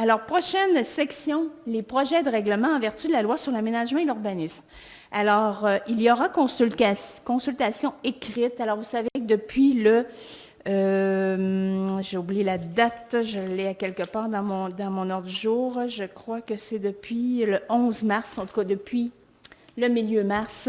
Alors, prochaine section, les projets de règlement en vertu de la loi sur l'aménagement et l'urbanisme. Alors, il y aura consultation écrite. Alors, vous savez que depuis j'ai oublié la date, je l'ai à quelque part dans mon ordre du jour. Je crois que c'est depuis le 11 mars, en tout cas depuis le milieu mars.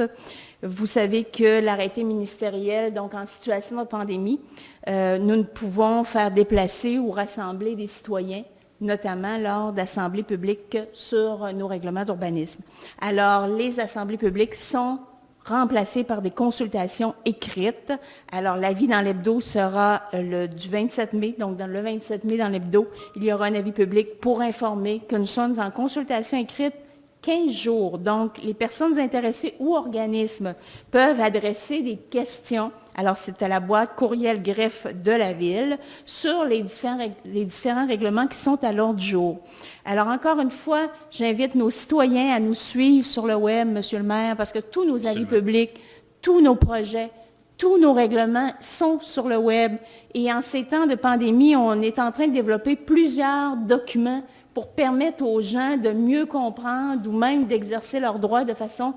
Vous savez que l'arrêté ministériel, donc en situation de pandémie, nous ne pouvons faire déplacer ou rassembler des citoyens, notamment lors d'assemblées publiques sur nos règlements d'urbanisme. Alors, les assemblées publiques sont remplacées par des consultations écrites. Alors, l'avis dans l'hebdo sera du 27 mai, donc le 27 mai dans l'hebdo, il y aura un avis public pour informer que nous sommes en consultation écrite 15 jours. Donc, les personnes intéressées ou organismes peuvent adresser des questions. Alors, c'est à la boîte courriel greffe de la Ville sur les différents règlements qui sont à l'ordre du jour. Alors, encore une fois, j'invite nos citoyens à nous suivre sur le web, Monsieur le maire, parce que tous nos avis publics, tous nos projets, tous nos règlements sont sur le web. Et en ces temps de pandémie, on est en train de développer plusieurs documents pour permettre aux gens de mieux comprendre ou même d'exercer leurs droits de façon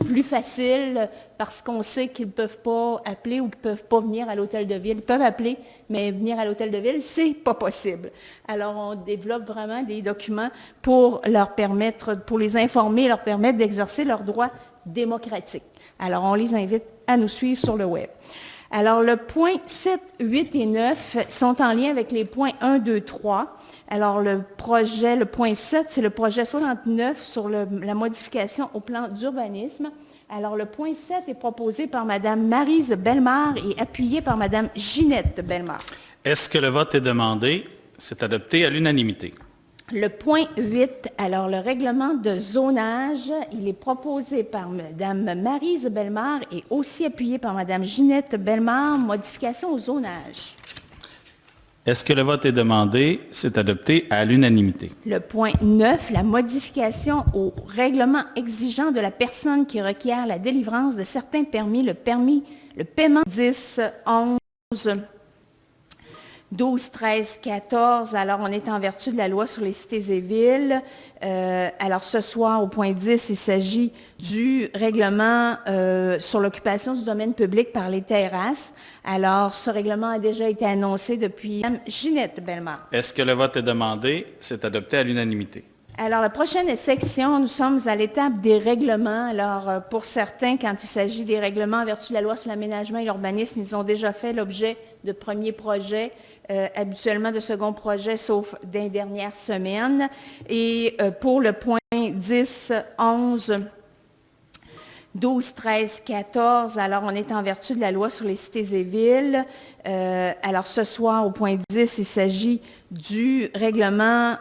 plus facile, parce qu'on sait qu'ils ne peuvent pas appeler ou qu'ils ne peuvent pas venir à l'hôtel de ville. Ils peuvent appeler, mais venir à l'hôtel de ville, c'est pas possible. Alors, on développe vraiment des documents pour leur permettre, pour les informer, leur permettre d'exercer leurs droits démocratiques. Alors, on les invite à nous suivre sur le web. Alors, le point 7, 8 et 9 sont en lien avec les points 1, 2, 3. Alors, le point 7, c'est le projet 69 sur la modification au plan d'urbanisme. Alors, le point 7 est proposé par Mme Maryse Bellemare et appuyé par Mme Ginette Bellemare. Est-ce que le vote est demandé? C'est adopté à l'unanimité. Le point 8, alors le règlement de zonage, il est proposé par Mme Maryse Bellemare et aussi appuyé par Mme Ginette Bellemare, modification au zonage. Est-ce que le vote est demandé? C'est adopté à l'unanimité. Le point 9, la modification au règlement exigeant de la personne qui requiert la délivrance de certains permis, le paiement 10, 11, 12, 13, 14, alors on est en vertu de la loi sur les cités et villes. Alors ce soir, au point 10, il s'agit du règlement sur l'occupation du domaine public par les terrasses. Alors ce règlement a déjà été annoncé depuis Mme Ginette Bellemare. Est-ce que le vote est demandé? C'est adopté à l'unanimité. Alors, la prochaine section, nous sommes à l'étape des règlements. Alors, pour certains, quand il s'agit des règlements en vertu de la loi sur l'aménagement et l'urbanisme, ils ont déjà fait l'objet de premiers projets, habituellement de second projets, sauf des dernières semaines. Et pour le point 10, 11, 12, 13, 14, alors on est en vertu de la loi sur les cités et villes. Alors ce soir, au point 10, il s'agit du règlement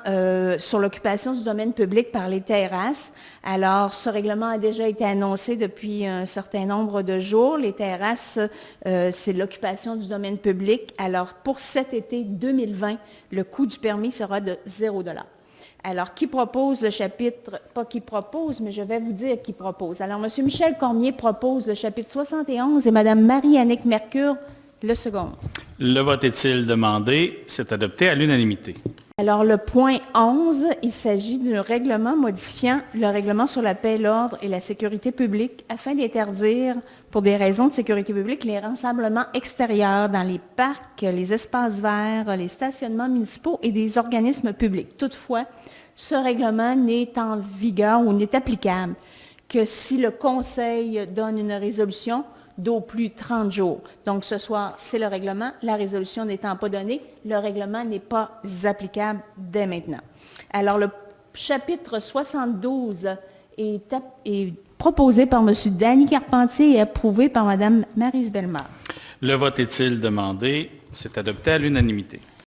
sur l'occupation du domaine public par les terrasses. Alors ce règlement a déjà été annoncé depuis un certain nombre de jours. Les terrasses, c'est l'occupation du domaine public. Alors pour cet été 2020, le coût du permis sera de 0 $. Alors, qui propose le chapitre, pas qui propose, mais je vais vous dire qui propose. Alors, M. Michel Cormier propose le chapitre 71 et Mme Marie-Annick Mercure le second. Le vote est-il demandé? C'est adopté à l'unanimité. Alors, le point 11, il s'agit d'un règlement modifiant le règlement sur la paix, l'ordre et la sécurité publique afin d'interdire, pour des raisons de sécurité publique, les rassemblements extérieurs dans les parcs, les espaces verts, les stationnements municipaux et des organismes publics. Toutefois, ce règlement n'est en vigueur ou n'est applicable que si le Conseil donne une résolution d'au plus 30 jours. Donc, ce soir, c'est le règlement. La résolution n'étant pas donnée, le règlement n'est pas applicable dès maintenant. Alors, le chapitre 72 est proposé par M. Danny Carpentier et approuvé par Mme Maryse Bellemare. Le vote est-il demandé? C'est adopté à l'unanimité.